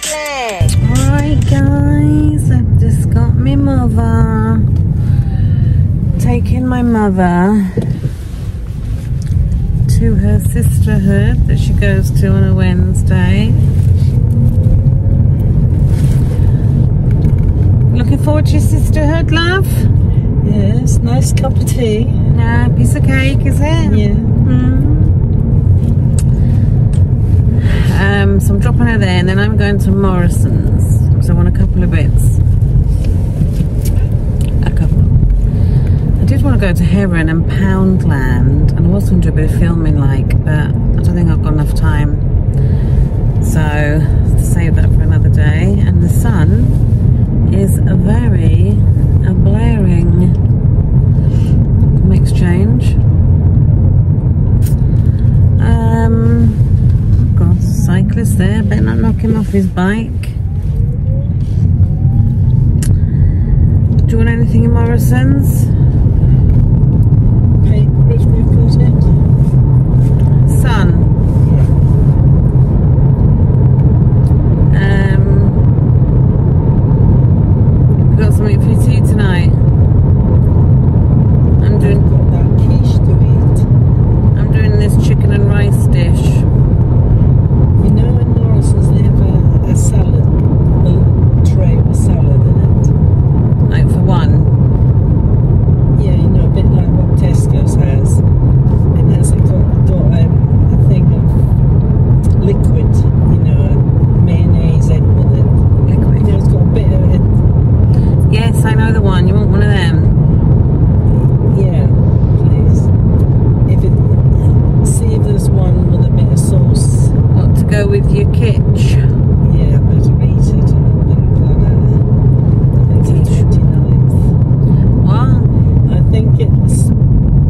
Alright guys, I've just got my mother. Taking my mother to her sisterhood that she goes to on a Wednesday. Looking forward to your sisterhood, love? Yes, nice cup of tea. Yeah, piece of cake, is it? Yeah. So I'm dropping her there and then I'm going to Morrisons because I want a couple of bits. I did want to go to Heron and Poundland, and I was going to do a bit of filming but I don't think I've got enough time. So save that for another day. And the sun is a blaring mixed change. Got a cyclist there, better not knock him off his bike. Do you want anything in Morrisons? Paper if we've got it. Sun. We've got something for you tea tonight. I'm doing that quiche to eat. I'm doing this chicken and rice dish. You know in Morrisons they have a salad, a tray with salad in it. Like for one. Yeah, you know, a bit like what Tesco's has. It has got a thing of liquid, you know, mayonnaise in with it. Liquid. You know, it's got a bit of it. Yes, I know the one. You want one of them? Yeah, please. See if there's one with a bit of sauce. What to go with your kitch? Yeah, better eat it. It's the 29th. What? I think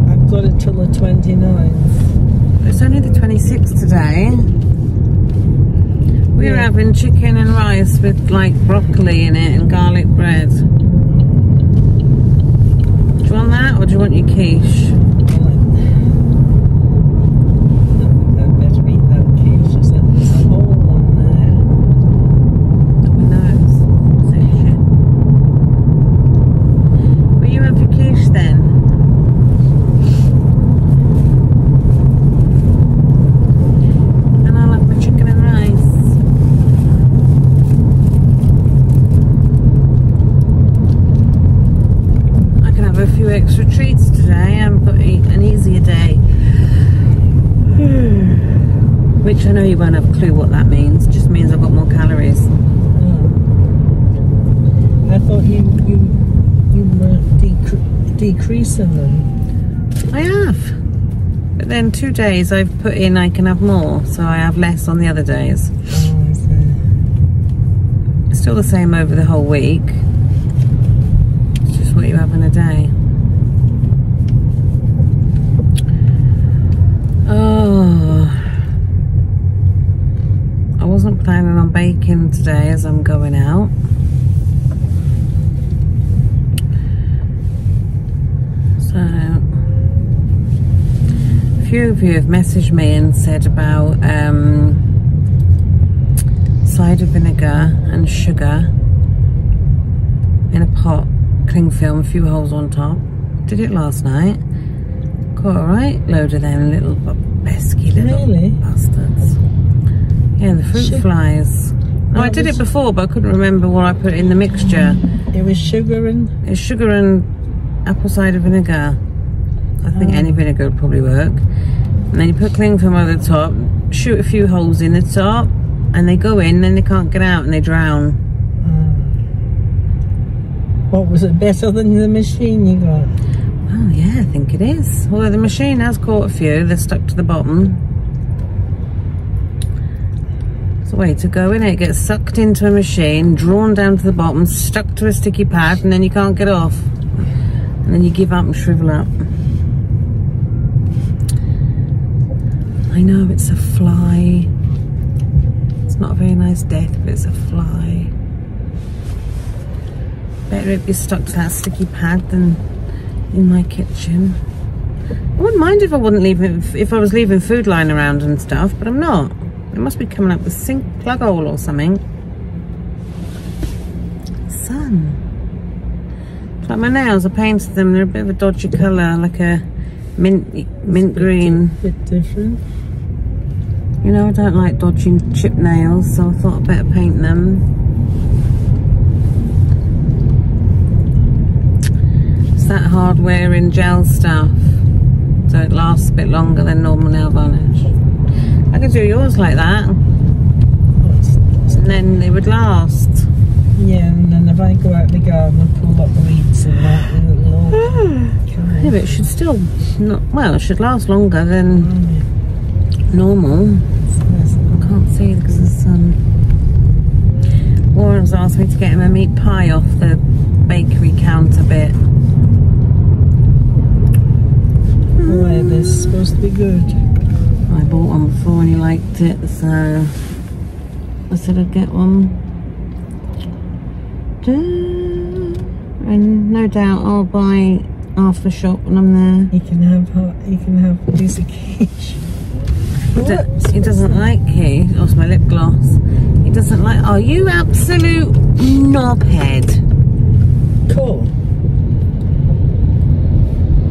I've got it till the 29th. It's only the 26th today. We're having chicken and rice with like broccoli in it and garlic bread. Do you want that or do you want your quiche? I better eat that quiche. There's a whole one there. Who knows? Will you have your quiche then? And I'll have my chicken and rice. I can have a few extra treats today. I've got an easier day. Which I know you won't have a clue what that means. It just means I've got more calories. I thought you were decreasing them. I have. But then 2 days I've put in I can have more, so I have less on the other days. Oh, I see. It's still the same over the whole week. It's just what you have in a day. Oh, I wasn't planning on baking today as I'm going out. So a few of you have messaged me and said about cider vinegar and sugar in a pot, cling film, a few holes on top. Did it last night. Got a right load of them little pesky little bastards. Yeah, the fruit flies. No, I did it before, but I couldn't remember what I put in the mixture. It was sugar and... It's sugar and apple cider vinegar. I think any vinegar would probably work. And then you put cling film over the top, shoot a few holes in the top, and they go in, and they can't get out, and they drown. What, was it better than the machine you got? Oh yeah, I think it is. Although the machine has caught a few, they're stuck to the bottom. It's a way to go, innit? It gets sucked into a machine, drawn down to the bottom, stuck to a sticky pad, and then you can't get off. And then you give up and shrivel up. I know it's a fly. It's not a very nice death, but it's a fly. Better it be stuck to that sticky pad than in my kitchen. I wouldn't mind if I wasn't leaving, if I was leaving food lying around and stuff, but I'm not. It must be coming up the sink plug hole or something. sun. It's like my nails, I painted them, they're a bit of a dodgy colour, like a mint green. A bit different. You know, I don't like dodgy chip nails, so I thought I'd better paint them. It's that hard wearing gel stuff, so it lasts a bit longer than normal nail varnish. I could do yours like that, and then they would last. Yeah, and then if I go out the garden and pull up the weeds and that, it'll all yeah, but it should still not, well, it should last longer than normal. I can't see because of the sun. Warren's asked me to get him a meat pie off the bakery counter bit. Why, this is supposed to be good. I bought one before and he liked it, so I said I'd get one. And no doubt I'll buy half the shop when I'm there. You can have a piece of quiche. He doesn't like he lost my lip gloss. He doesn't like. Oh, you absolute knobhead! Cool.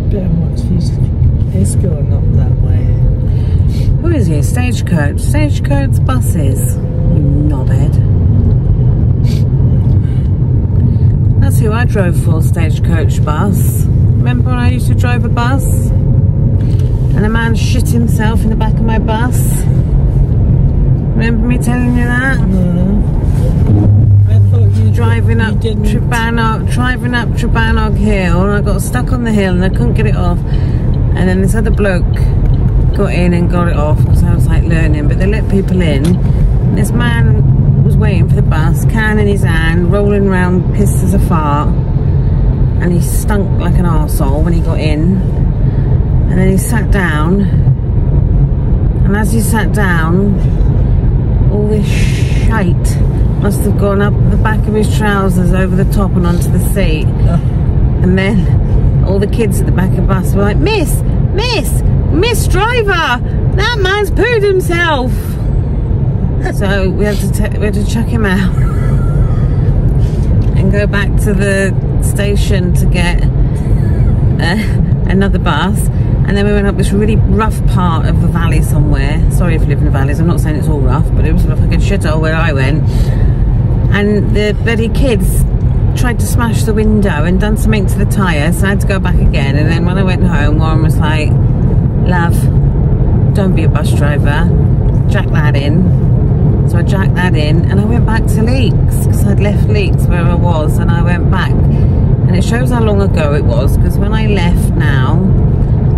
Better watch he's going up that way. Who is he? Stagecoach. Stagecoach buses. You knobhead. That's who I drove for, Stagecoach bus. Remember when I used to drive a bus? And a man shit himself in the back of my bus? Remember me telling you that? No. I thought you driving up Trebannog Hill, and I got stuck on the hill and I couldn't get it off. And then this other bloke got in and got it off because I was like learning, but they let people in. And this man was waiting for the bus, can in his hand, rolling around, pissed as a fart, and he stunk like an arsehole when he got in. And then he sat down, and as he sat down, all this shite must have gone up the back of his trousers, over the top and onto the seat. And then all the kids at the back of the bus were like, Miss driver, that man's pooed himself. So we had to chuck him out and go back to the station to get another bus. And then we went up this really rough part of the valley somewhere. Sorry if you live in the valleys, I'm not saying it's all rough, but it was like a shithole where I went. And the bloody kids tried to smash the window and done something to the tyre, so I had to go back again. And then when I went home, Warren was like, love, don't be a bus driver, jack that in. So I jacked that in and I went back to Leeks, because I'd left Leeks where I was, and I went back. And it shows how long ago it was, because when I left now,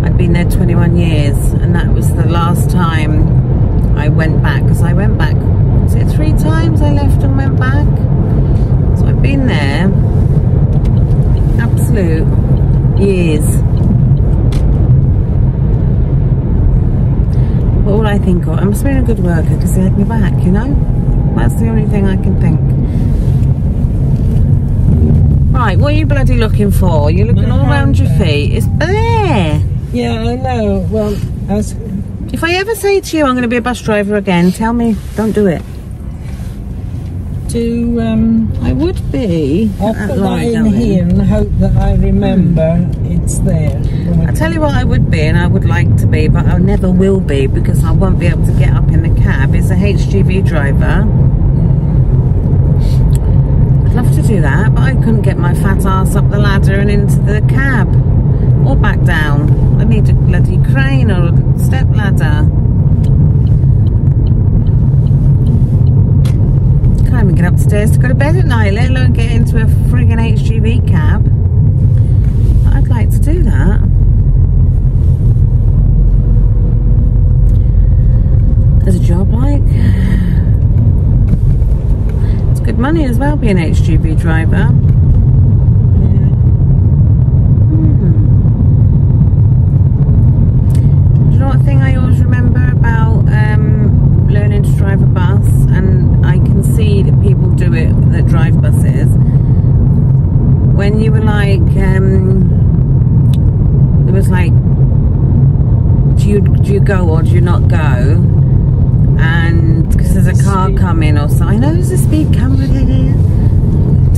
I'd been there 21 years, and that was the last time I went back, because I went back, was it 3 times I left and went back? So I've been there absolute years. But all I think of, I must have been a good worker because they had me back, you know? That's the only thing I can think. Right, what are you bloody looking for? You're looking all around your feet. It's there. Yeah, I know. Well, if I ever say to you I'm going to be a bus driver again, tell me, don't do it. I would be. I'll put that in here and hope that I remember it's there. I tell you what I would be, and I would like to be, but I never will be because I won't be able to get up in the cab, is a HGV driver. I'd love to do that, but I couldn't get my fat ass up the ladder and into the cab or back down. I need a bloody crane or a step ladder. Can't even get upstairs to go to bed at night, let alone get into a friggin' HGV cab. But I'd like to do that. There's a job like. It's good money as well, being an HGV driver. Do you know what thing I always remember about learning to drive a bus, and I can see that people do it that drive buses, when you were like it was like, do you go or do you not go, and because there's a car coming or something. I know there's a speed camera here.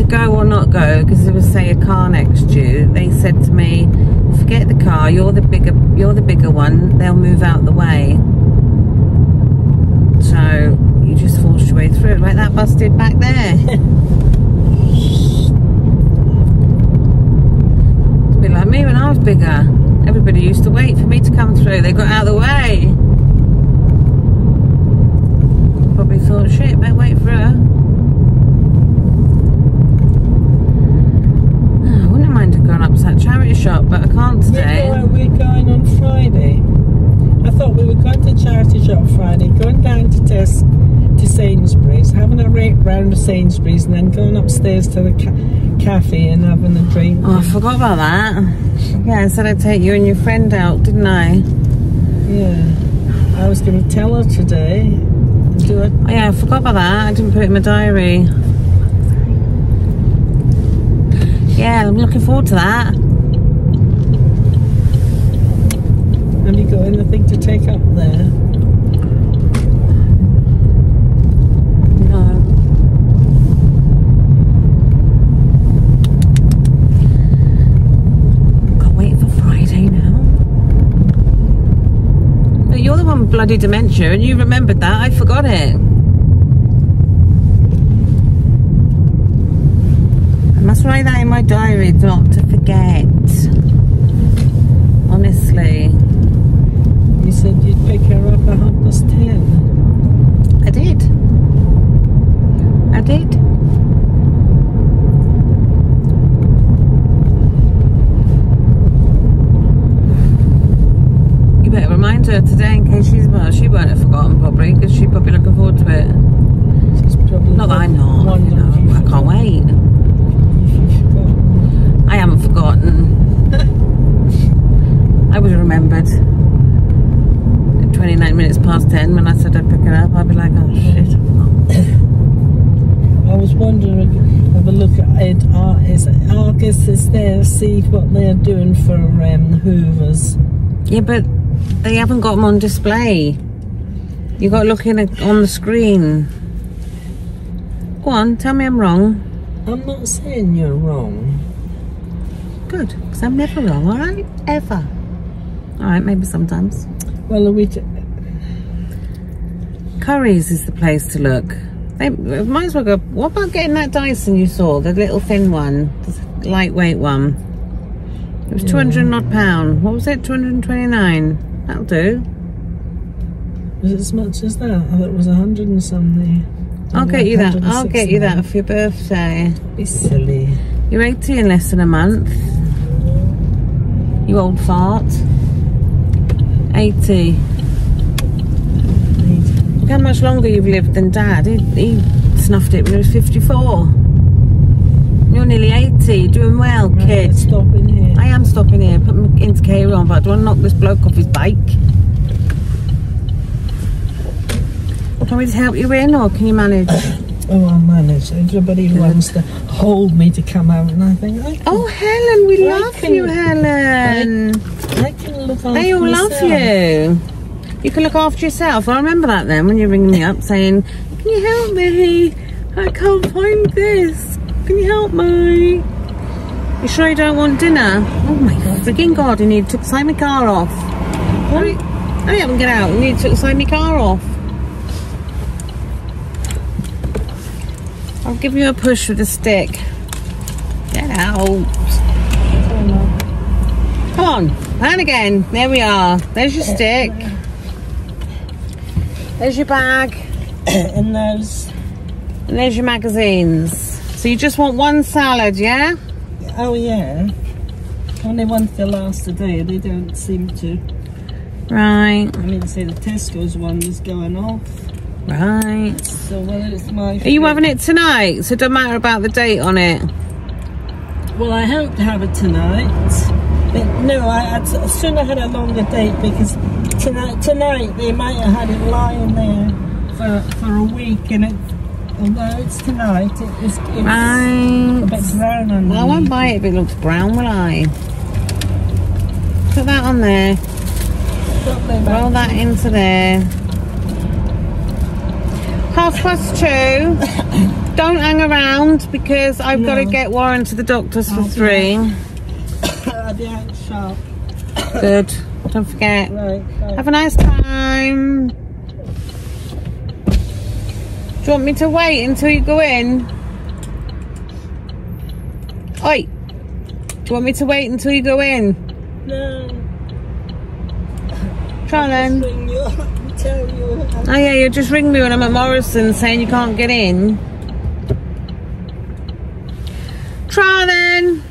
to go or not go, because there was, say, a car next to you, they said to me, forget the car, you're the bigger one, they'll move out the way. So you just forced your way through, like that bus did back there. It's a bit like me when I was bigger. Everybody used to wait for me to come through, they got out of the way. Probably thought, shit, better wait for her. I wouldn't mind going up to that charity shop, but I can't today. We're going on Friday. I thought we were going to charity shop Friday, going down to Sainsbury's, having a round of Sainsbury's, and then going upstairs to the cafe and having a drink. Oh, I forgot about that. Yeah, I said I'd take you and your friend out, didn't I? Yeah. I was going to tell her today. Oh yeah, I forgot about that. I didn't put it in my diary. Yeah, I'm looking forward to that. Have you got anything to take up there? No. Can't wait for Friday now. But you're the one with bloody dementia and you remembered that. I forgot it. I must write that in my diary not to forget. Honestly. You said you'd pick her up at 10:30. I did. I did. You better remind her today in case she won't have forgotten probably, because she's probably looking forward to it. She's probably not that I'm not, you know, I can't wait. I haven't forgotten. I was remembered. 29 minutes past 10 when I said I'd pick her up, I'd be like, oh shit. I was wondering, have a look at it. Argus is there, see what they're doing for Hoovers. Yeah, but they haven't got them on display. You got to look on the screen. Go on, tell me I'm wrong. I'm not saying you're wrong. Good, because I'm never wrong, alright? Ever. Alright, maybe sometimes. Well, Curry's is the place to look. They might as well go. What about getting that Dyson you saw? The little thin one, the lightweight one. It was £200 odd. What was it? 229. That'll do. Was it as much as that? I thought it was 100 and something. I'll get you that. I'll get you that for your birthday. Be silly. You're 80 in less than a month. You old fart. 80. Look how much longer you've lived than Dad. He snuffed it when he was 54. You're nearly 80. Doing well, right, kid. Stopping here. I am stopping here. Put my indicator on, but I don't want to knock this bloke off his bike. Do you want me to help you in, or can you manage? Oh, I'll manage. Everybody wants to hold me to come out, and I think, oh, Helen, we love you, Helen. I can look after myself. They all love you. You can look after yourself. I remember that then when you're ringing me up saying, can you help me? I can't find this. Can you help me? You sure you don't want dinner? Oh my freaking God, you need to sign my car off. Hurry up and get out. You need to sign my car off. I'll give you a push with a stick. Get out. Come on, and again. There we are. There's your stick. There's your bag. And there's your magazines. So you just want one salad, yeah? Oh yeah. Only one to last a day. They don't seem to. Right. I mean, say the Tesco's one is going off. Right. So whether it's my. Are you having it tonight? So it don't matter about the date on it. Well, I hope to have it tonight. But no, I'd sooner had a longer date, because tonight they might have had it lying there for a week, and although it's tonight, it's right. A bit brown on. Well, I won't buy it if it looks brown, will I? Put that on there. Roll that into there. 2:30. Don't hang around because I've got to get Warren to the doctor's for 3. I'll be out sharp. Good. Don't forget. Right. Have a nice time. Do you want me to wait until you go in? Oi! Do you want me to wait until you go in? No. Try then. Ring you up and tell you. Oh yeah, you just ring me when I'm at Morrisons saying you can't get in. Try then.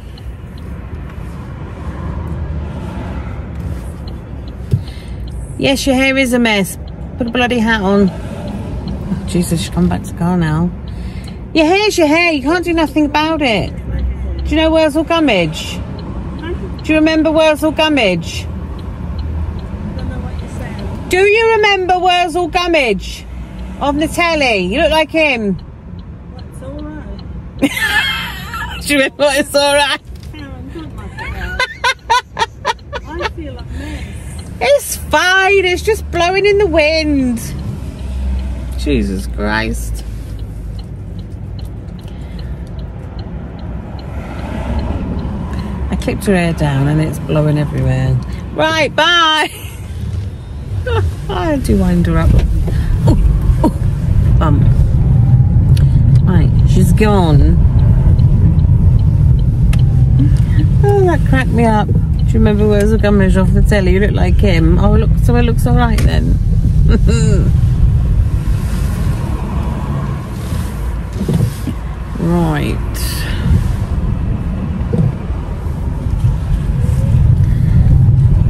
Yes, your hair is a mess. Put a bloody hat on. Oh, Jesus, she's come back to the car now. Your hair's your hair. You can't do nothing about it. Do you know Wurzel Gummidge? Do you remember Wurzel Gummidge? I don't know what you're saying. Do you remember Wurzel Gummidge? On the telly. You look like him. What's all right? Do you remember what it's alright? Karen, don't like that. I feel like mess. It's fine, it's just blowing in the wind. Jesus Christ. I clipped her hair down and it's blowing everywhere. Right, bye. I do wind her up. Oh, oh, bump. Right, she's gone. Oh, that cracked me up. Do you remember Wurzel Gummidge off the telly? You look like him. Oh, look, so it looks all right then. Right.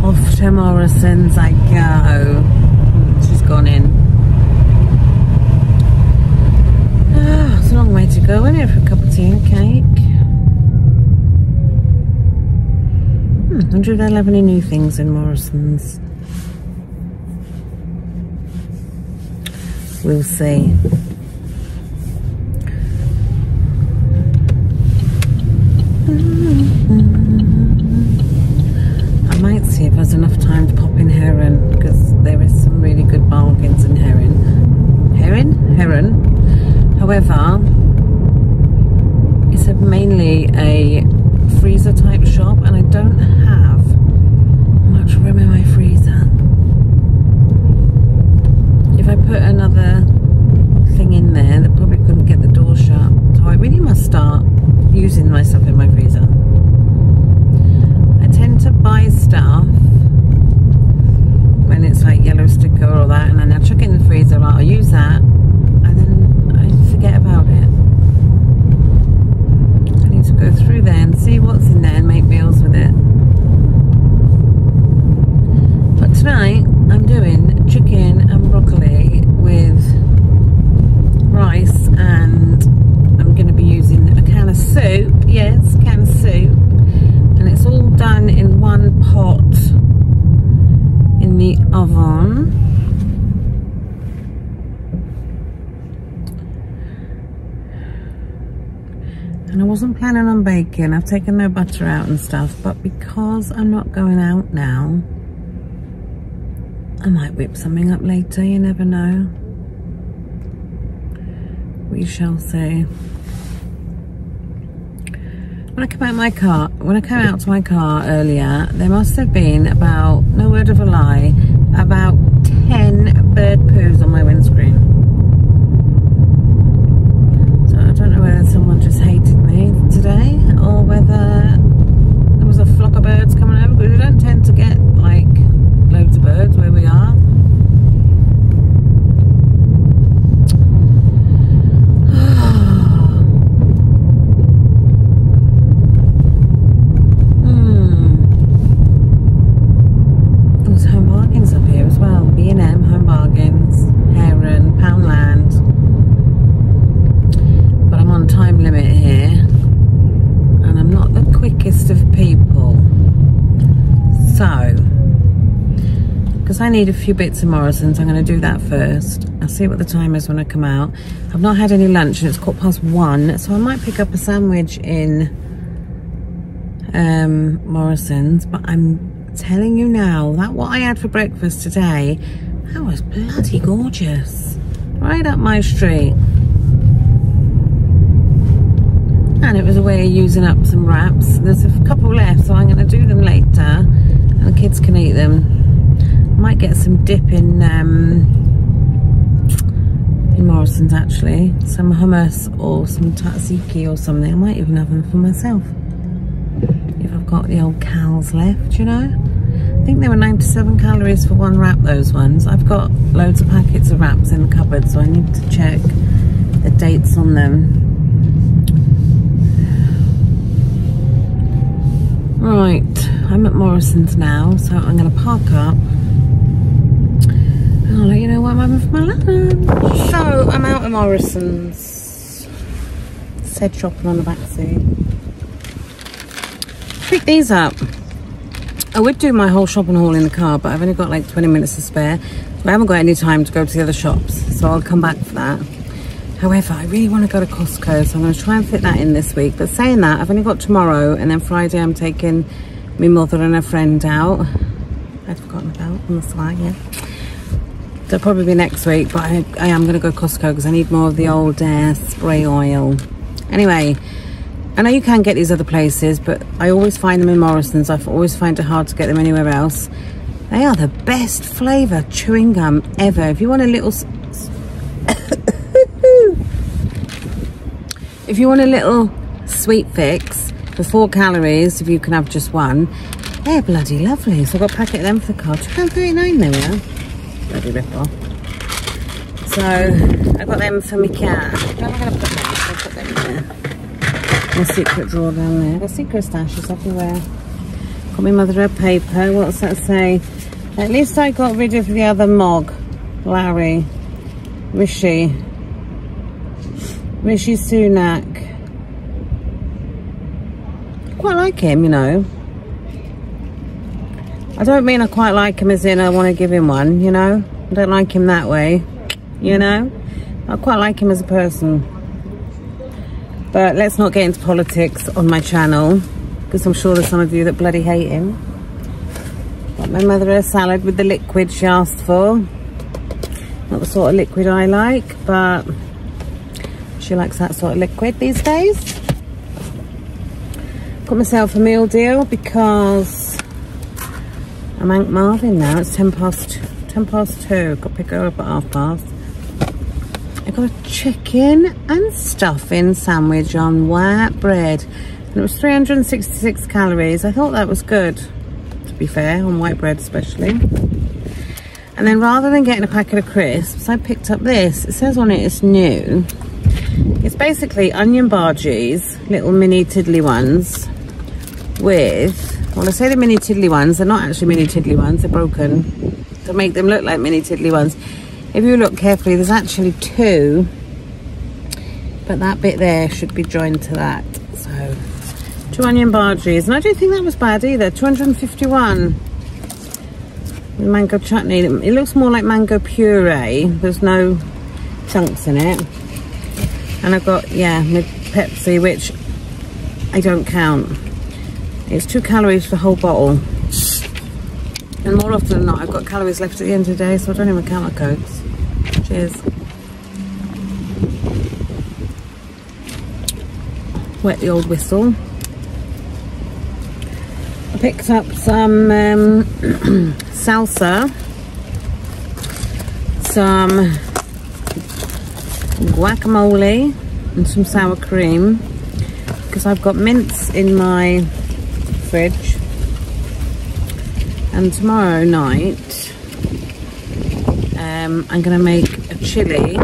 Off to Morrisons I go. She's gone in. Oh, it's a long way to go, isn't it, for a cup of tea and cake? I wonder if they'll have any new things in Morrisons. We'll see. I might see if there's enough time to pop in Heron, because there is some really good bargains in Heron. Heron. However, it's mainly a freezer type shop and I don't have much room in my freezer. If I put another thing in there, that probably couldn't get the door shut. So I really must start using my stuff in my freezer. I tend to buy stuff when it's like yellow sticker or that, and then I chuck it in the freezer, right, I'll use that, and then I forget about it. I need to go through there and see what's in there and make meals with it. But tonight I'm doing chicken and broccoli with rice, and I'm going to be using a can of soup. Yes, can of soup, and it's all done in one pot in the oven. And I wasn't planning on baking. I've taken no butter out and stuff, but because I'm not going out now, I might whip something up later, you never know. We shall see. When I came out to my car earlier, there must have been about, no word of a lie, about 10 bird poos on my windscreen. So I don't know whether someone just hated me today or whether there was a flock of birds coming over, because we don't tend to get like loads of birds where we are. There's home bargains up here as well. B&M, Home Bargains, Heron, Poundland. But I'm on time limit here, and I'm not the quickest of people. So, because I need a few bits of Morrisons, I'm going to do that first. I'll see what the time is when I come out. I've not had any lunch and it's 1:15, so I might pick up a sandwich in Morrisons. But I'm telling you now, that what I had for breakfast today, that was bloody gorgeous. Right up my street. And it was a way of using up some wraps. There's a couple left, so I'm going to do them later, and the kids can eat them. Might get some dip in Morrisons actually, some hummus or some tzatziki or something. I might even have them for myself if I've got the old cows left, you know. I think they were 97 calories for one wrap, those ones. I've got loads of packets of wraps in the cupboard, so I need to check the dates on them. Right, I'm at Morrisons now, so I'm going to park up. I'll let you know what I'm having for my lunch. So, I'm out of Morrisons. Said shopping on the back seat. Pick these up. I would do my whole shopping haul in the car, but I've only got like 20 minutes to spare. So I haven't got any time to go to the other shops, so I'll come back for that. However, I really want to go to Costco, so I'm going to try and fit that in this week. But saying that, I've only got tomorrow, and then Friday I'm taking my mother and a friend out. I'd forgotten about on the slide, yeah. So it'll probably be next week, but I am going to go Costco because I need more of the old spray oil. Anyway, I know you can get these other places, but I always find them in Morrisons. I always find it hard to get them anywhere else. They are the best flavour chewing gum ever. If you want a little... if you want a little sweet fix for 4 calories, if you can have just one, they're bloody lovely. So I've got a packet of them for the car. £2.39 they were. Bloody rip-off. So I got them for my cat. Where am I going to put them? I'll put them there. My secret drawer down there. The secret stash is everywhere. Got my mother a paper. What's that say? At least I got rid of the other Mog. Larry. Rishi Sunak. Quite like him, you know. I don't mean I quite like him as in I want to give him one, you know. I don't like him that way, you know. I quite like him as a person. But let's not get into politics on my channel, because I'm sure there's some of you that bloody hate him. Got my mother a salad with the liquid she asked for. Not the sort of liquid I like, but she likes that sort of liquid these days. Got myself a meal deal because I'm Aunt Marvin now. It's 10 past 2. Got to pick her up at past. I got a chicken and stuffing sandwich on white bread, and it was 366 calories. I thought that was good, to be fair, on white bread especially. And then rather than getting a packet of crisps, I picked up this. It says on it it's new. It's basically onion bhajis, little mini tiddly ones, with, well, I say the mini tiddly ones, they're not actually mini tiddly ones, they're broken to make them look like mini tiddly ones. If you look carefully, there's actually 2, but that bit there should be joined to that. So 2 onion bhajis, and I don't think that was bad either. 251 with mango chutney. It looks more like mango puree. There's no chunks in it. And I've got, yeah, my Pepsi, which I don't count. It's 2 calories for the whole bottle. And more often than not, I've got calories left at the end of the day, so I don't even count my Cokes. Cheers. Wet the old whistle. I picked up some salsa, some guacamole and some sour cream, because I've got mince in my fridge. And tomorrow night I'm going to make a chilli,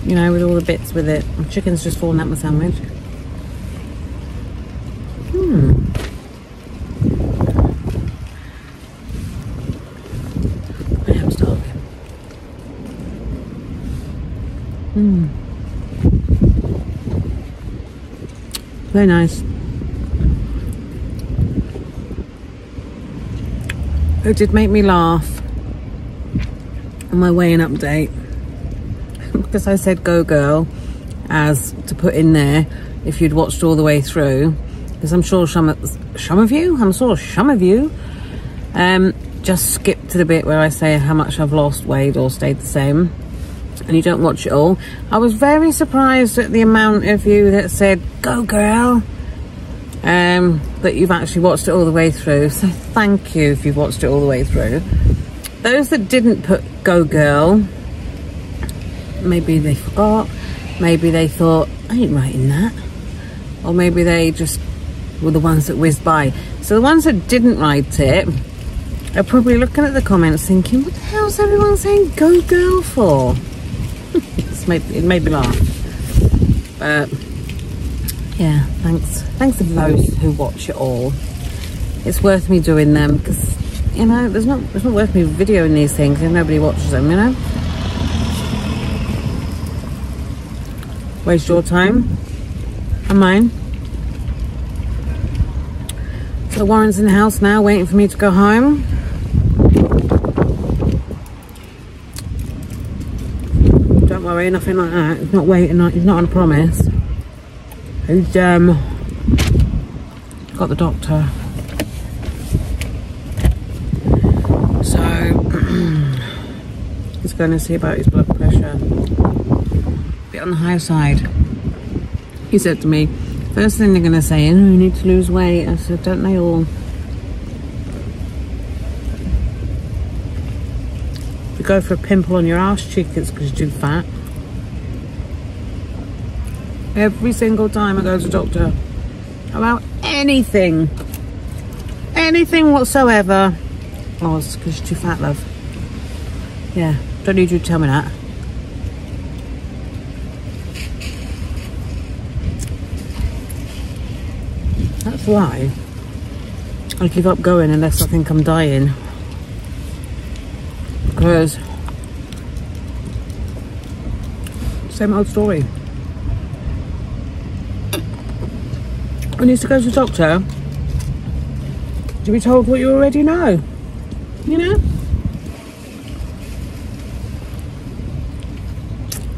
you know, with all the bits with it. The chicken's just fallen out my sandwich. I am starving. Very nice. It did make me laugh on my weighing update because I said go girl as to put in there if you'd watched all the way through, because I'm sure some of you just skipped to the bit where I say how much I've lost, weighed or stayed the same. and you don't watch it all. I was very surprised at the amount of you that said, go girl, that you've actually watched it all the way through. So thank you if you've watched it all the way through. Those that didn't put go girl, maybe they forgot, maybe they thought, I ain't writing that. Or maybe they just were the ones that whizzed by. So the ones that didn't write it are probably looking at the comments thinking, what the hell's everyone saying go girl for? It made me laugh. But yeah, thanks to those who watch it all. It's worth me doing them, because you know, it's not worth me videoing these things if nobody watches them, you know. Waste your time and mine. So Warren's in the house now, waiting for me to go home. Don't worry, nothing like that. He's not waiting. He's not on a promise. He's got the doctor. So he's going to see about his blood pressure. Bit on the high side. He said to me, first thing they're going to say is, oh, you need to lose weight. I said, don't they all? If you go for a pimple on your arse cheek, it's because you're too fat. Every single time I go to the doctor about anything whatsoever, oh, it's because you're too fat, love. Yeah, don't need you to tell me that. That's why I give up going unless I think I'm dying. Because same old story. When you used to go to the doctor, to be told what you already know, you know?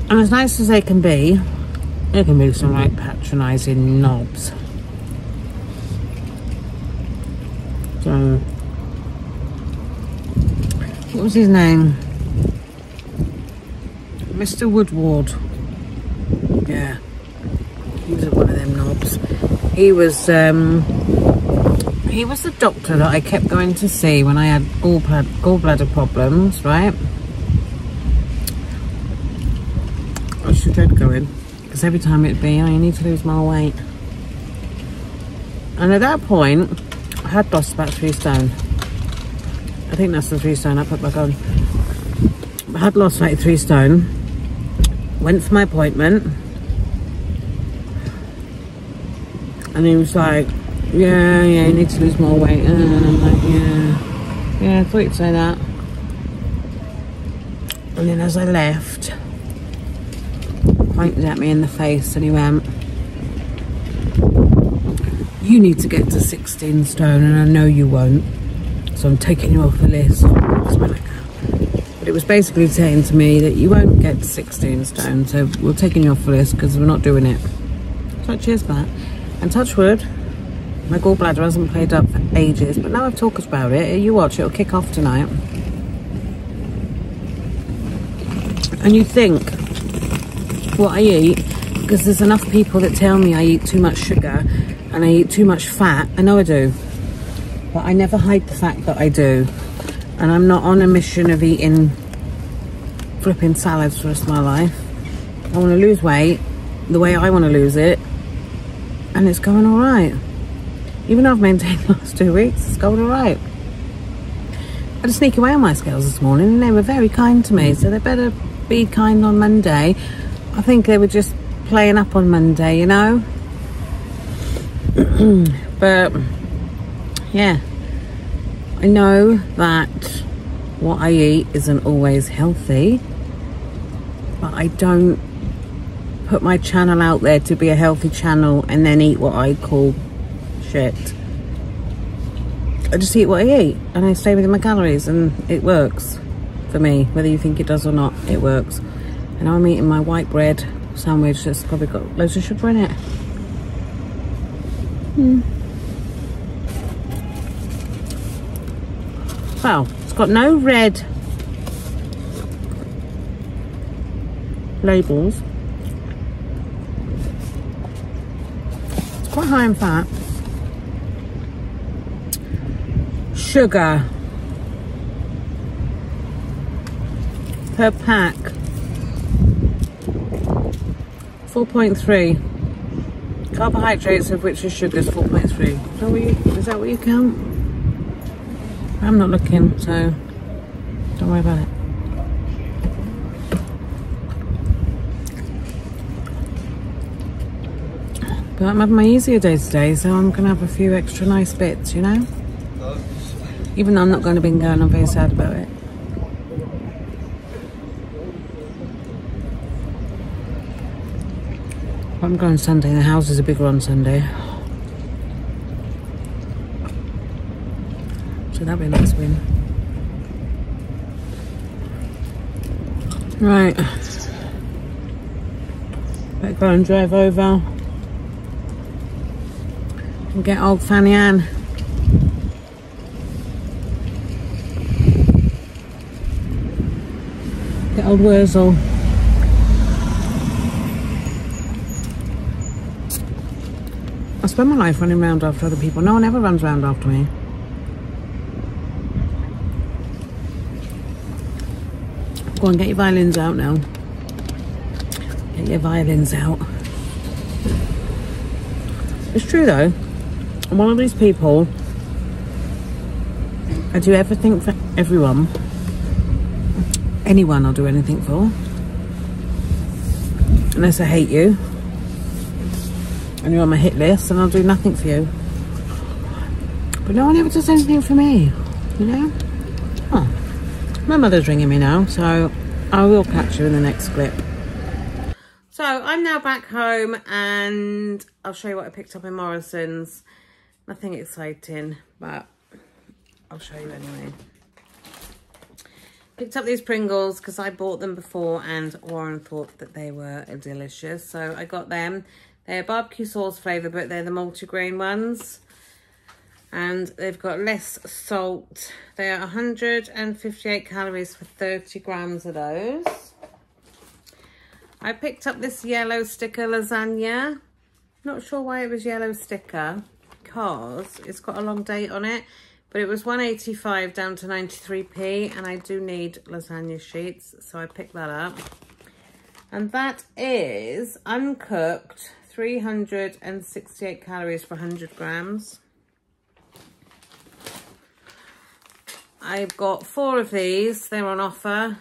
And as nice as they can be some right patronising knobs. So, what was his name? Mr. Woodward. Yeah, he was one of them knobs. He was the doctor that I kept going to see when I had gallbladder problems, right? I should dread going, because every time it'd be, oh, you need to lose more weight. And at that point, I had lost about 3 stone. I think that's the 3 stone I put back on. I had lost like 3 stone. Went for my appointment. And he was like, yeah, you need to lose more weight. And I'm like, yeah, I thought you'd say that. And then as I left, pointed at me in the face and he went, you need to get to 16 stone and I know you won't, so I'm taking you off the list. But it was basically saying to me that you won't get to 16 stone, so we're taking you off the list because we're not doing it. So cheers for that. And touch wood, my gallbladder hasn't played up for ages, but now I've talked about it, you watch, it'll kick off tonight. And you think what I eat, because there's enough people that tell me I eat too much sugar and I eat too much fat. I know I do, but I never hide the fact that I do. And I'm not on a mission of eating flipping salads for the rest of my life. I want to lose weight the way I want to lose it, and it's going all right. Even though I've maintained the last 2 weeks, it's going all right. I had to sneak away on my scales this morning and they were very kind to me, so they better be kind on Monday. I think they were just playing up on Monday, you know. But yeah, I know that what I eat isn't always healthy, but I don't put my channel out there to be a healthy channel and then eat what I call shit. I just eat what I eat and I stay within my calories, and it works for me, whether you think it does or not. It works. And I'm eating my white bread sandwich that's probably got loads of sugar in it. Well, it's got no red labels. It's quite high in fat. Sugar per pack 4.3. Carbohydrates, of which is sugar, is 4.3. Is that what you count? I'm not looking, so don't worry about it. But I'm having my easier day today, so I'm going to have a few extra nice bits, you know? Even though I'm not going to bingo and I'm very sad about it. I'm going Sunday. The houses are bigger on Sunday, so that'll be a nice win. Right, better go and drive over and get old Fanny Ann. Get old Wurzel. I spend my life running around after other people. No one ever runs around after me. Go on, get your violins out now. Get your violins out. It's true though. I'm one of these people. I do everything for everyone. Anyone I'll do anything for. Unless I hate you. And you're on my hit list, and I'll do nothing for you. But no one ever does anything for me, you know? Oh, my mother's ringing me now, so I will catch you in the next clip. So I'm now back home, and I'll show you what I picked up in Morrisons. Nothing exciting, but I'll show you anyway. Picked up these Pringles because I bought them before, and Warren thought that they were delicious, so I got them. They're barbecue sauce flavour, but they're the multigrain ones. And they've got less salt. They are 158 calories for 30 grams of those. I picked up this yellow sticker lasagna. Not sure why it was yellow sticker, because it's got a long date on it. But it was 185 down to 93p, and I do need lasagna sheets, so I picked that up. And that is uncooked, 368 calories for 100 grams. I've got 4 of these. They're on offer.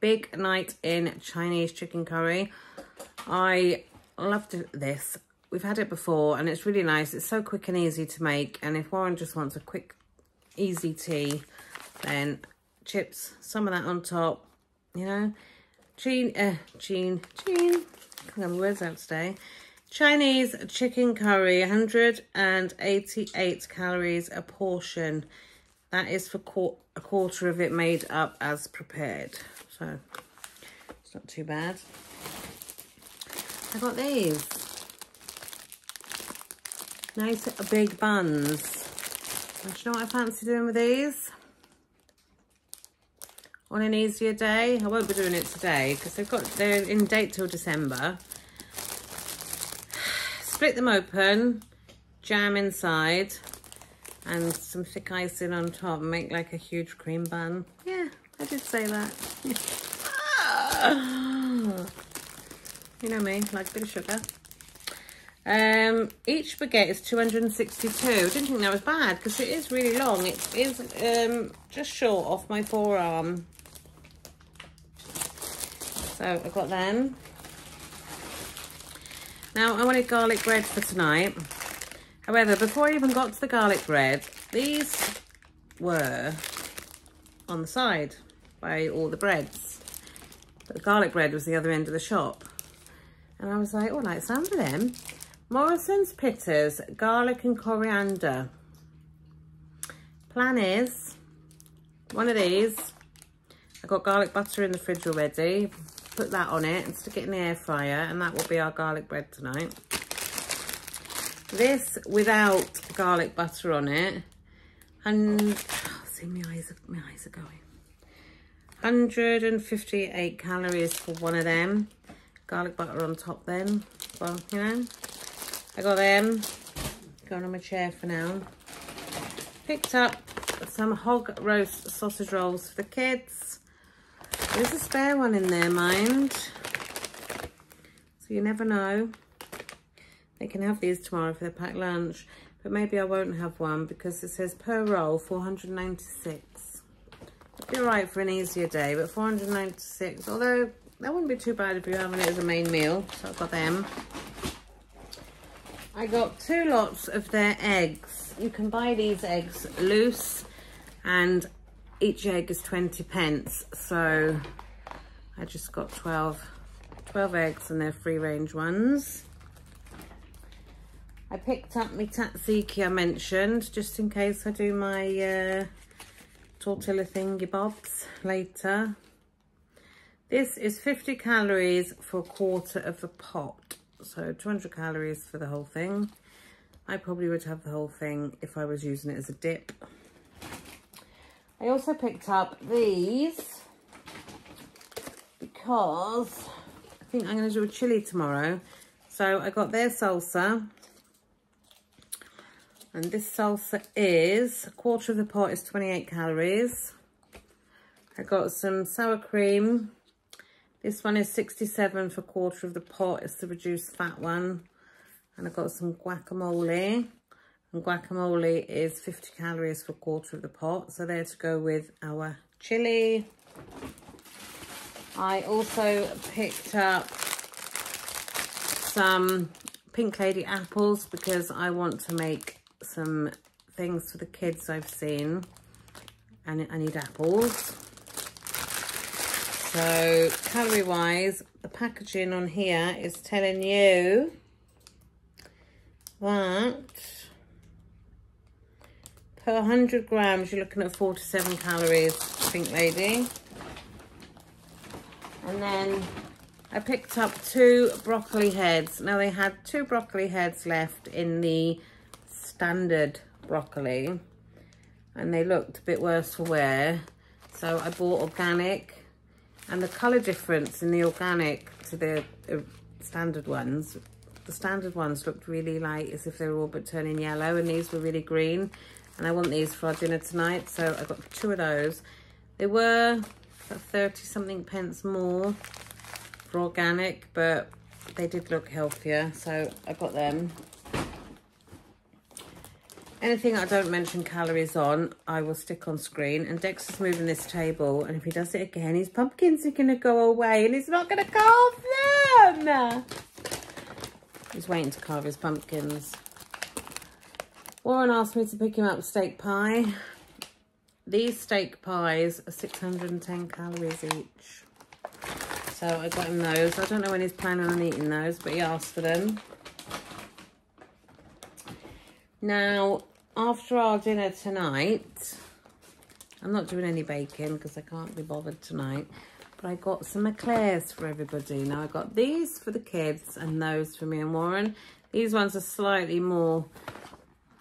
Big night in Chinese chicken curry. I loved this. We've had it before, and it's really nice. It's so quick and easy to make. And if Warren just wants a quick, easy tea, then chips, some of that on top, you know. Can't get my words out today. Chinese chicken curry, 188 calories a portion. That is for a quarter of it made up as prepared. So it's not too bad. I got these. Nice big buns. And do you know what I fancy doing with these? On an easier day. I won't be doing it today because they're in date till December. Split them open, jam inside, and some thick icing on top and make like a huge cream bun. Yeah, I did say that. You know me, like a bit of sugar. Each baguette is 262. I didn't think that was bad because it is really long. It is just short off my forearm. So I got them. Now I wanted garlic bread for tonight. However, before I even got to the garlic bread, these were on the side by all the breads. But the garlic bread was the other end of the shop. And I was like, oh, I like the sound of them. Morrisons Pitters, garlic and coriander. Plan is, one of these. I got garlic butter in the fridge already. Put that on it and stick it in the air fryer, and that will be our garlic bread tonight. This without garlic butter on it, and oh, see, my eyes are going. 158 calories for one of them. Garlic butter on top then. Well, you know, I got them. Going on my chair for now. Picked up some hog roast sausage rolls for the kids. There's a spare one in there, mind. So you never know. They can have these tomorrow for their packed lunch. But maybe I won't have one because it says per roll 496. It'd be alright for an easier day, but 496. Although that wouldn't be too bad if you're having it as a main meal. So I've got them. I got 2 lots of their eggs. You can buy these eggs loose and each egg is 20 pence. So I just got 12 eggs and they're free range ones. I picked up my tzatziki I mentioned, just in case I do my tortilla thingy bobs later. This is 50 calories for a quarter of a pot. So 200 calories for the whole thing. I probably would have the whole thing if I was using it as a dip. I also picked up these because I think I'm going to do a chili tomorrow. So I got their salsa. And this salsa is, a quarter of the pot is 28 calories. I got some sour cream. This one is 67 for a quarter of the pot. It's the reduced fat one. And I got some guacamole. And guacamole is 50 calories for a quarter of the pot. So they're to go with our chili. I also picked up some Pink Lady apples because I want to make some things for the kids I've seen. And I need apples. So, calorie-wise, the packaging on here is telling you that per 100 grams, you're looking at 47 calories, Pink Lady. And then I picked up 2 broccoli heads. Now, they had 2 broccoli heads left in the standard broccoli. And they looked a bit worse for wear. So, I bought organic. And the colour difference in the organic to the standard ones, the standard ones looked really like as if they were all but turning yellow, and these were really green. And I want these for our dinner tonight, so I got 2 of those. They were 30 something pence more for organic, but they did look healthier, so I got them. Anything I don't mention calories on, I will stick on screen. And Dexter's moving this table, and if he does it again, his pumpkins are going to go away, and he's not going to carve them. He's waiting to carve his pumpkins. Warren asked me to pick him up steak pie. These steak pies are 610 calories each. So I got him those. I don't know when he's planning on eating those, but he asked for them. Now, after our dinner tonight, I'm not doing any baking because I can't be bothered tonight, but I got some eclairs for everybody. Now, I got these for the kids and those for me and Warren. These ones are slightly more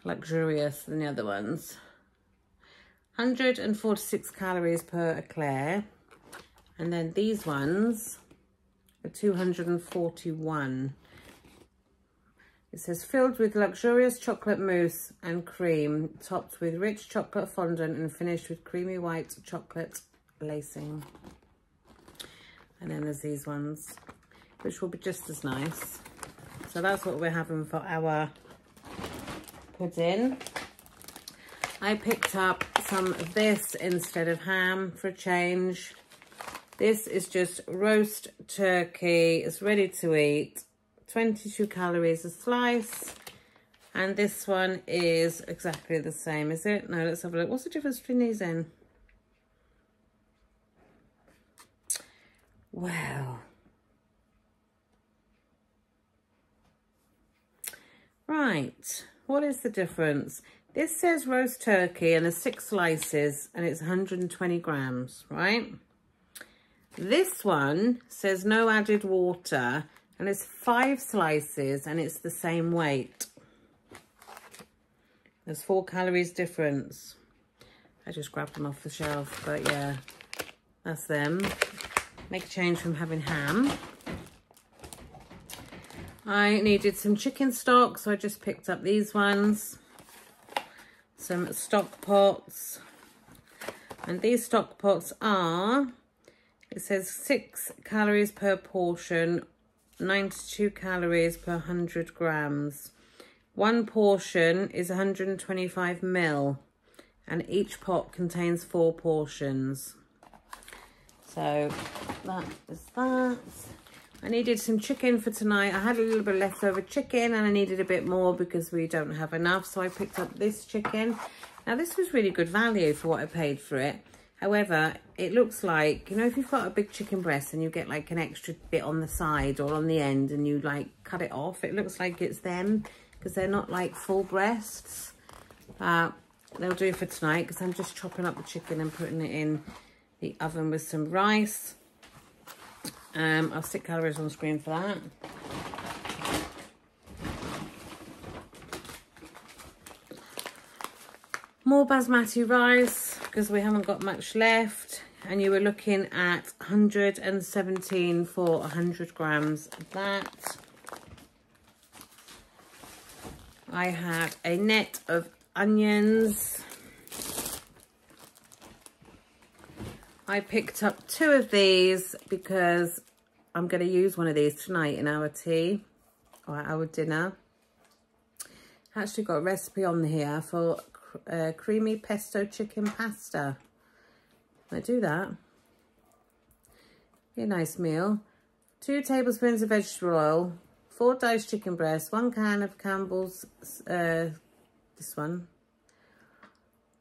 luxurious than the other ones. 146 calories per eclair. And then these ones are 241. It says filled with luxurious chocolate mousse and cream, topped with rich chocolate fondant and finished with creamy white chocolate lacing. And then there's these ones, which will be just as nice. So that's what we're having for our pudding. I picked up some of this instead of ham for a change. This is just roast turkey. It's ready to eat. 22 calories a slice, and this one is exactly the same, is it? No, let's have a look. What's the difference between these then? Wow. Right, what is the difference? This says roast turkey and there's 6 slices and it's 120 grams, right? This one says no added water and it's 5 slices and it's the same weight. There's 4 calories difference. I just grabbed them off the shelf, but yeah. That's them. Make a change from having ham. I needed some chicken stock, so I just picked up these ones. Some stock pots. And these stock pots are, it says 6 calories per portion, 92 calories per 100 grams. One portion is 125 ml, and each pot contains 4 portions. So that is that. I needed some chicken for tonight. I had a little bit of leftover chicken and I needed a bit more because we don't have enough. So I picked up this chicken. Now this was really good value for what I paid for it. However, it looks like, you know, if you've got a big chicken breast and you get like an extra bit on the side or on the end and you like cut it off, it looks like it's them because they're not like full breasts. They'll do for tonight because I'm just chopping up the chicken and putting it in the oven with some rice. I'll stick calories on the screen for that. More basmati rice because we haven't got much left, and you were looking at 117 for 100 grams of that. I have a net of onions. I picked up 2 of these because I'm going to use one of these tonight in our tea or our dinner. I actually got a recipe on here for creamy pesto chicken pasta. I do that. Be a nice meal. 2 tablespoons of vegetable oil, 4 diced chicken breasts, 1 can of Campbell's, this one,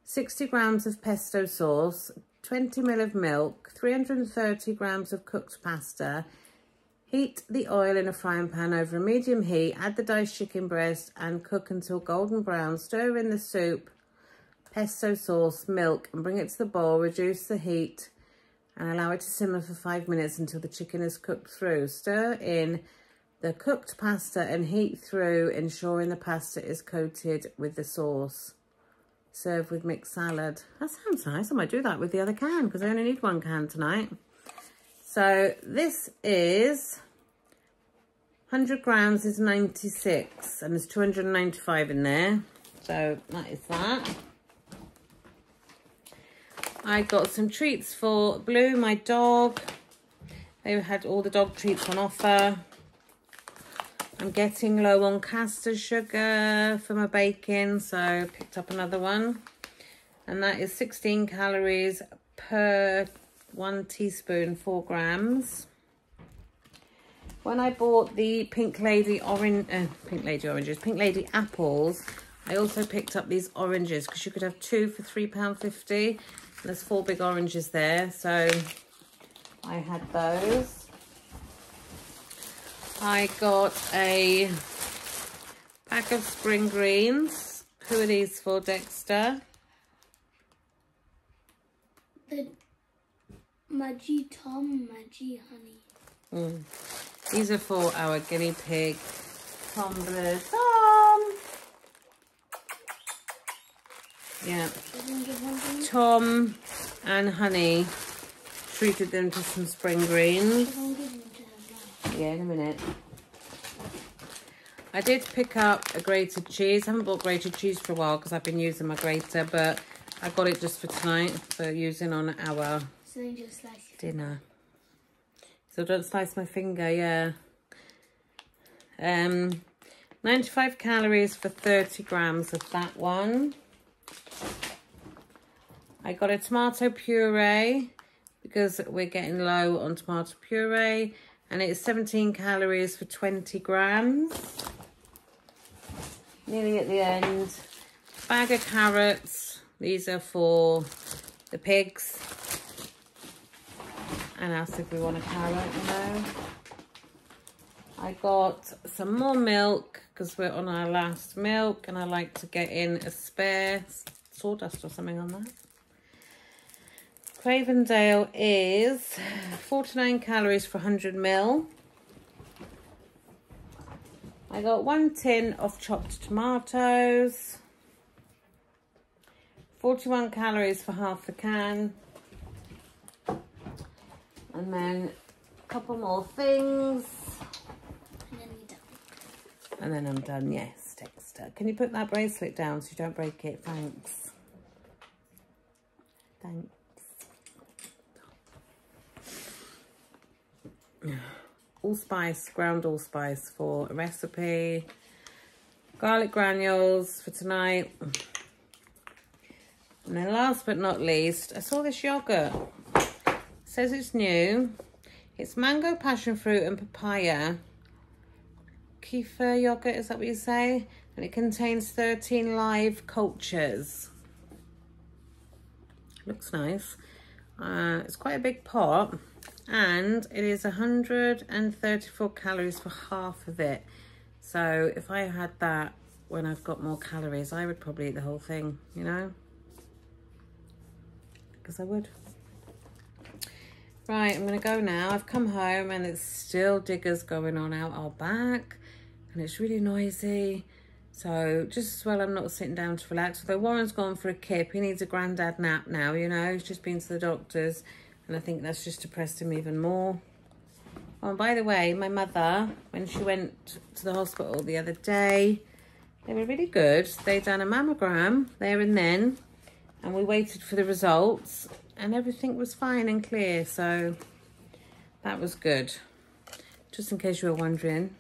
60 grams of pesto sauce, 20 ml of milk, 330 grams of cooked pasta. Heat the oil in a frying pan over a medium heat, add the diced chicken breast and cook until golden brown. Stir in the soup, pesto sauce, milk and bring it to the boil. Reduce the heat and allow it to simmer for 5 minutes until the chicken is cooked through. Stir in the cooked pasta and heat through, ensuring the pasta is coated with the sauce. Serve with mixed salad. That sounds nice. I might do that with the other can because I only need 1 can tonight. So this is 100 grams is 96 and there's 295 in there. So that is that. I got some treats for Blue, my dog. They had all the dog treats on offer. I'm getting low on caster sugar for my baking, so I picked up another one. And that is 16 calories per 1 teaspoon, 4 grams. When I bought the Pink Lady apples, I also picked up these oranges because you could have 2 for £3.50. There's 4 big oranges there, so I had those. I got a pack of spring greens. Who are these for, Dexter? The Maggie Tom, Maggie Honey. These are for our guinea pig, Tom. Yeah. Tom and Honey treated them to some spring greens. Yeah, in a minute. I did pick up a grated cheese. I haven't bought grated cheese for a while because I've been using my grater, but I got it just for tonight for using on our dinner. So don't slice my finger, yeah. 95 calories for 30 grams of that one. I got a tomato puree because we're getting low on tomato puree. And it's 17 calories for 20 grams. Nearly at the end. Bag of carrots. These are for the pigs. And asked if we want a carrot, you know. I got some more milk because we're on our last milk. And I like to get in a spare sawdust or something on that. Cravendale is 49 calories for 100 ml. I got 1 tin of chopped tomatoes. 41 calories for half the can. And then a couple more things. And then you're done. And then I'm done, yes, Dexter. Can you put that bracelet down so you don't break it? Thanks. Thanks. Allspice, ground allspice for a recipe. Garlic granules for tonight. And then last but not least, I saw this yogurt. It says it's new. It's mango, passion fruit and papaya. Kefir yogurt, is that what you say? And it contains 13 live cultures. Looks nice. It's quite a big pot. And it is 134 calories for half of it. So if I had that when I've got more calories, I would probably eat the whole thing, you know? Because I would. Right, I'm going to go now. I've come home and it's still diggers going on out our back. And it's really noisy. So just as well I'm not sitting down to relax. Although Warren's gone for a kip. He needs a granddad nap now, you know. He's just been to the doctors. And I think that's just depressed him even more. Oh, and by the way, my mother, when she went to the hospital the other day, they were really good. They done a mammogram there and then, and we waited for the results, and everything was fine and clear. So that was good. Just in case you were wondering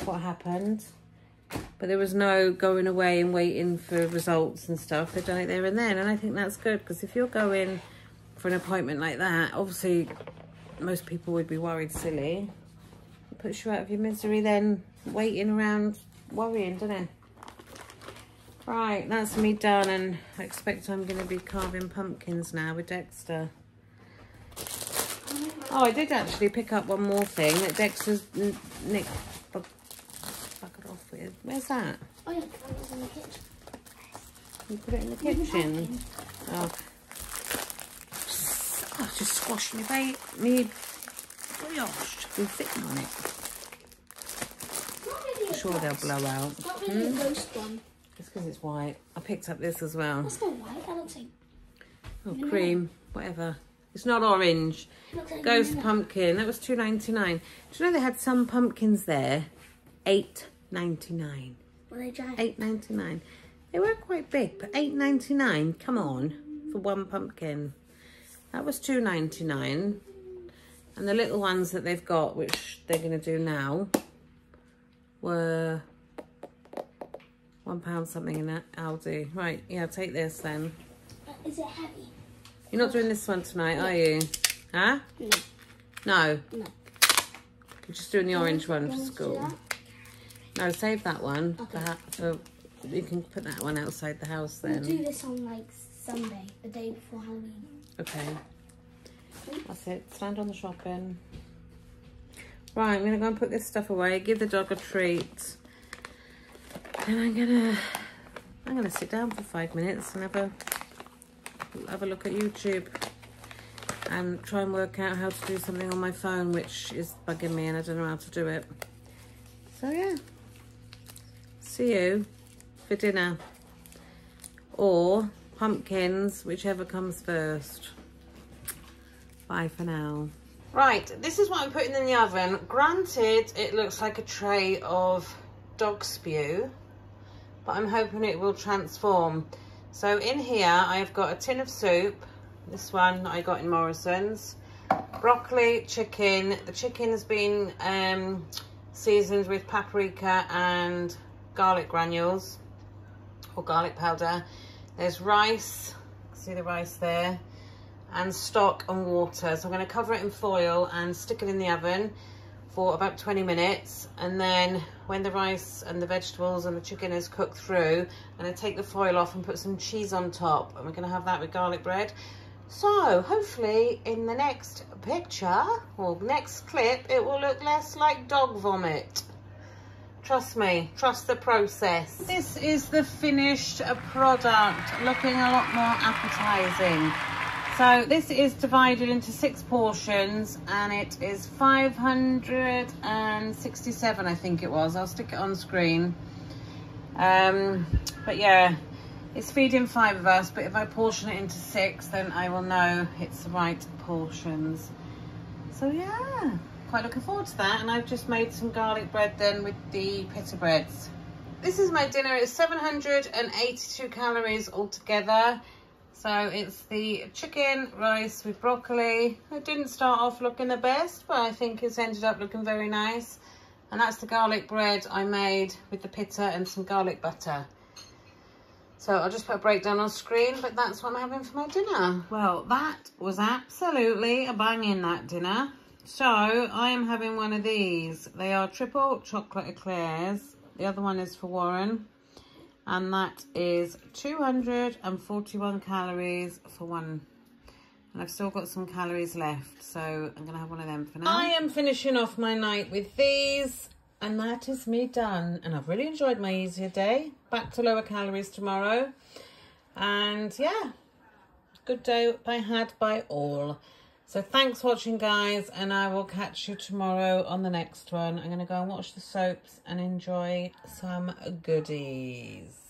what happened. But there was no going away and waiting for results and stuff. They've done it there and then, and I think that's good, because if you're going for an appointment like that, obviously most people would be worried silly. It puts you out of your misery then, waiting around worrying, doesn't it? Right, that's me done, and I expect I'm going to be carving pumpkins now with Dexter. Oh, I did actually pick up one more thing that Dexter's nicked bucket off with. Where's that? Oh yeah, that was in the kitchen. You put it in the kitchen? Oh. Oh, just squashing your bait. Me brioche. Been sitting on it. Really, I'm sure they'll blow out. It's not really a ghost one. It's because it's white. I picked up this as well. That's not white. That looks like... Oh, cream. Whatever. It's not orange. Like Ghost pumpkin. That was $2.99. Do you know they had some pumpkins there? $8.99. Were they giant? $8.99. They were quite big, but $8.99. Come on, for one pumpkin. That was $2.99. And the little ones that they've got, which they're going to do now, were £1 something in Aldi. Right, yeah, take this then. Is it heavy? You're not doing this one tonight, are you? Huh? No. No? No. You're just doing the orange one for school. No, save that one. Okay. You can put that one outside the house then. We'll do this on like Sunday, the day before Halloween. Okay. That's it. Stand on the shopping. Right, I'm gonna go and put this stuff away, give the dog a treat. And I'm gonna sit down for 5 minutes and have a look at YouTube and try and work out how to do something on my phone, which is bugging me and I don't know how to do it. So yeah. See you for dinner. Or pumpkins, whichever comes first. Bye for now. Right, this is what I'm putting in the oven. Granted, it looks like a tray of dog spew, but I'm hoping it will transform. So in here, I've got a tin of soup. This one I got in Morrisons. Broccoli, chicken. The chicken has been seasoned with paprika and garlic granules or garlic powder. There's rice, see the rice there, and stock and water. So I'm going to cover it in foil and stick it in the oven for about 20 minutes, and then when the rice and the vegetables and the chicken is cooked through, I'm going to take the foil off and put some cheese on top, and we're going to have that with garlic bread. So hopefully in the next picture or next clip it will look less like dog vomit. Trust me, trust the process. This is the finished product, looking a lot more appetizing. So this is divided into 6 portions and it is 567, I think it was. I'll stick it on screen. But yeah, it's feeding 5 of us, but if I portion it into 6, then I will know it's the right portions. So yeah, quite looking forward to that. And I've just made some garlic bread then with the pita breads. This is my dinner. It's 782 calories altogether. So it's the chicken, rice with broccoli. It didn't start off looking the best, but I think it's ended up looking very nice. And that's the garlic bread I made with the pita and some garlic butter. So I'll just put a breakdown on screen, but that's what I'm having for my dinner. Well, that was absolutely a banging, that dinner. So I am having one of these. They are triple chocolate eclairs. The other one is for Warren. And that is 241 calories for one. And I've still got some calories left, so I'm going to have one of them for now. I am finishing off my night with these, and that is me done. And I've really enjoyed my easier day. Back to lower calories tomorrow. And yeah, good day I had by all. So thanks for watching, guys, and I will catch you tomorrow on the next one. I'm going to go and watch the soaps and enjoy some goodies.